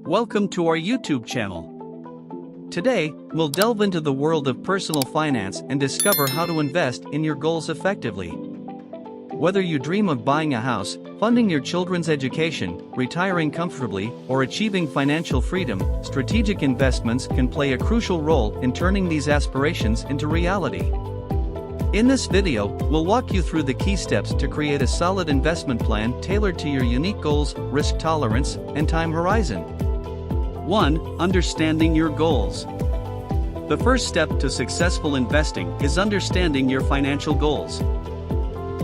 Welcome to our YouTube channel. Today, we'll delve into the world of personal finance and discover how to invest in your goals effectively. Whether you dream of buying a house, funding your children's education, retiring comfortably, or achieving financial freedom, strategic investments can play a crucial role in turning these aspirations into reality. In this video, we'll walk you through the key steps to create a solid investment plan tailored to your unique goals, risk tolerance, and time horizon. 1. Understanding your goals. The first step to successful investing is understanding your financial goals.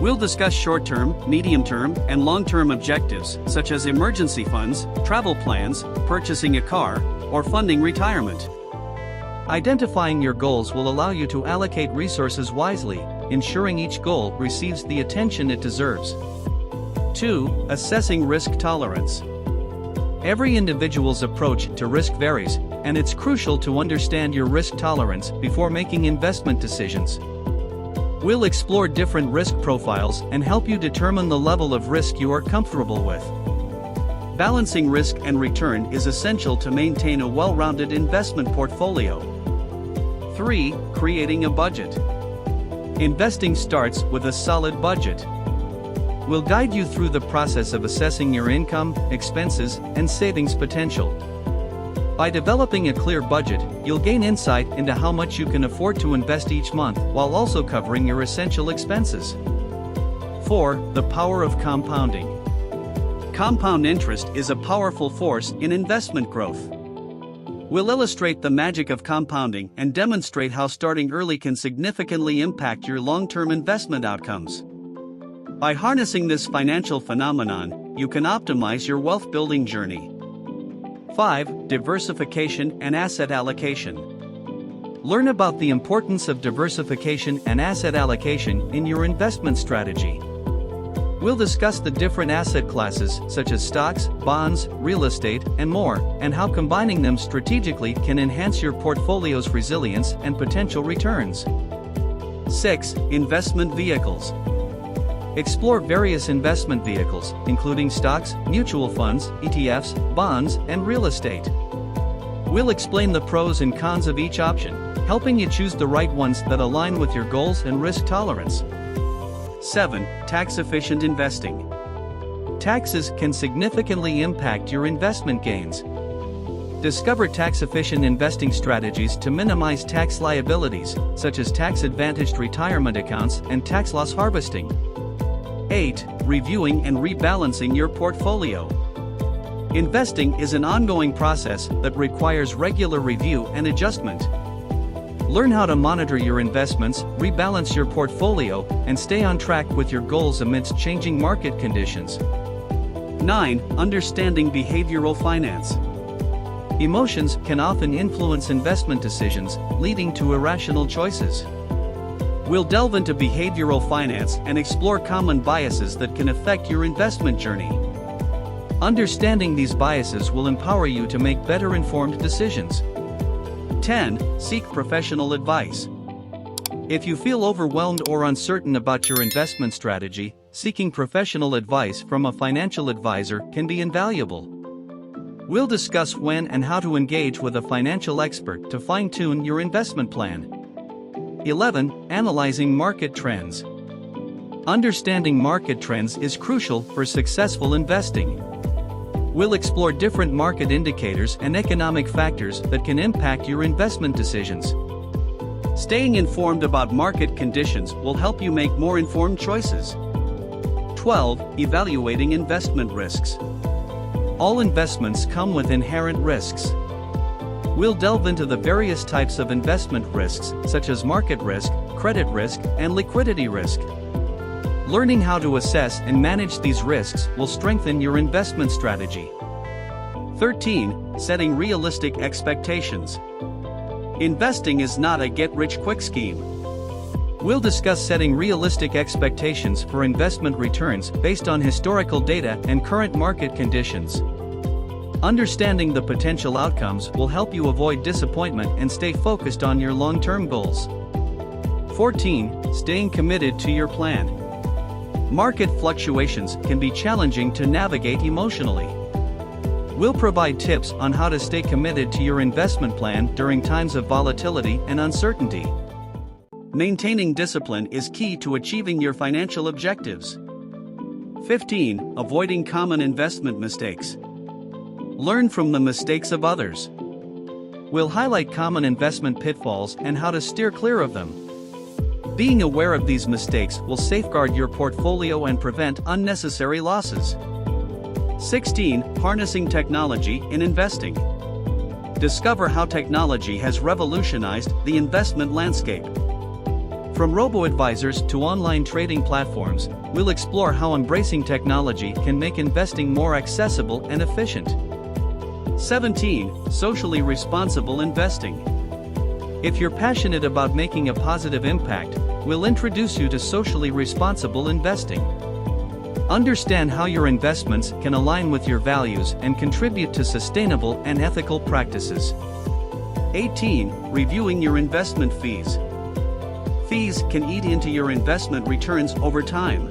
We'll discuss short-term, medium-term, and long-term objectives, such as emergency funds, travel plans, purchasing a car, or funding retirement. Identifying your goals will allow you to allocate resources wisely, ensuring each goal receives the attention it deserves. 2. Assessing risk tolerance. Every individual's approach to risk varies, and it's crucial to understand your risk tolerance before making investment decisions. We'll explore different risk profiles and help you determine the level of risk you are comfortable with. Balancing risk and return is essential to maintain a well-rounded investment portfolio. 3. Creating a budget. Investing starts with a solid budget. We'll guide you through the process of assessing your income, expenses, and savings potential. By developing a clear budget, you'll gain insight into how much you can afford to invest each month while also covering your essential expenses. 4. The power of compounding. Compound interest is a powerful force in investment growth. We'll illustrate the magic of compounding and demonstrate how starting early can significantly impact your long-term investment outcomes. By harnessing this financial phenomenon, you can optimize your wealth-building journey. 5. Diversification and asset allocation. Learn about the importance of diversification and asset allocation in your investment strategy. We'll discuss the different asset classes such as stocks, bonds, real estate, and more, and how combining them strategically can enhance your portfolio's resilience and potential returns. 6. Investment vehicles. Explore various investment vehicles, including stocks, mutual funds, ETFs, bonds, and real estate. We'll explain the pros and cons of each option, helping you choose the right ones that align with your goals and risk tolerance. 7. Tax-efficient investing. Taxes can significantly impact your investment gains. Discover tax-efficient investing strategies to minimize tax liabilities, such as tax-advantaged retirement accounts and tax loss harvesting. 8. Reviewing and rebalancing your portfolio. Investing is an ongoing process that requires regular review and adjustment. Learn how to monitor your investments, rebalance your portfolio, and stay on track with your goals amidst changing market conditions. 9. Understanding behavioral finance. Emotions can often influence investment decisions, leading to irrational choices. We'll delve into behavioral finance and explore common biases that can affect your investment journey. Understanding these biases will empower you to make better informed decisions. 10. Seek professional advice. If you feel overwhelmed or uncertain about your investment strategy, seeking professional advice from a financial advisor can be invaluable. We'll discuss when and how to engage with a financial expert to fine-tune your investment plan. 11. Analyzing market trends. Understanding market trends is crucial for successful investing. We'll explore different market indicators and economic factors that can impact your investment decisions. Staying informed about market conditions will help you make more informed choices. 12. Evaluating investment risks. All investments come with inherent risks. We'll delve into the various types of investment risks, such as market risk, credit risk, and liquidity risk. Learning how to assess and manage these risks will strengthen your investment strategy. 13. Setting realistic expectations. Investing is not a get-rich-quick scheme. We'll discuss setting realistic expectations for investment returns based on historical data and current market conditions. Understanding the potential outcomes will help you avoid disappointment and stay focused on your long-term goals. 14. Staying committed to your plan. Market fluctuations can be challenging to navigate emotionally. We'll provide tips on how to stay committed to your investment plan during times of volatility and uncertainty. Maintaining discipline is key to achieving your financial objectives. 15. Avoiding common investment mistakes. Learn from the mistakes of others. We'll highlight common investment pitfalls and how to steer clear of them. Being aware of these mistakes will safeguard your portfolio and prevent unnecessary losses. 16. Harnessing technology in investing. Discover how technology has revolutionized the investment landscape. From robo-advisors to online trading platforms, we'll explore how embracing technology can make investing more accessible and efficient. 17. Socially responsible investing. If you're passionate about making a positive impact, we'll introduce you to socially responsible investing. Understand how your investments can align with your values and contribute to sustainable and ethical practices. 18. Reviewing your investment fees. Fees can eat into your investment returns over time.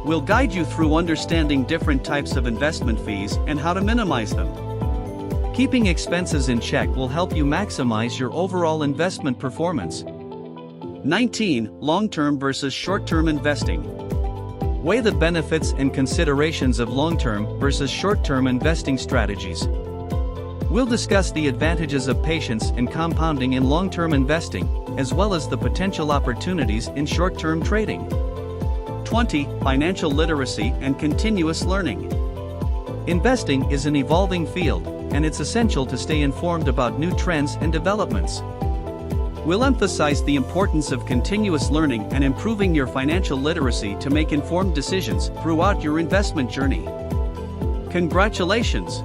We'll guide you through understanding different types of investment fees and how to minimize them. Keeping expenses in check will help you maximize your overall investment performance. 19. Long-term versus short-term investing. Weigh the benefits and considerations of long-term versus short-term investing strategies. We'll discuss the advantages of patience and compounding in long-term investing, as well as the potential opportunities in short-term trading. 20. Financial literacy and continuous learning. Investing is an evolving field, and it's essential to stay informed about new trends and developments. We'll emphasize the importance of continuous learning and improving your financial literacy to make informed decisions throughout your investment journey. Congratulations!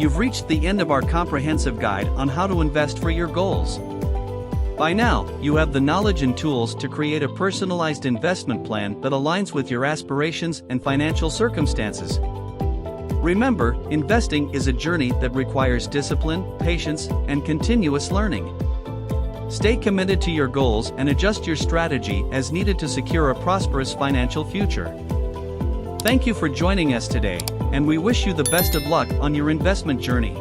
You've reached the end of our comprehensive guide on how to invest for your goals. By now, you have the knowledge and tools to create a personalized investment plan that aligns with your aspirations and financial circumstances. Remember, investing is a journey that requires discipline, patience, and continuous learning. Stay committed to your goals and adjust your strategy as needed to secure a prosperous financial future. Thank you for joining us today, and we wish you the best of luck on your investment journey.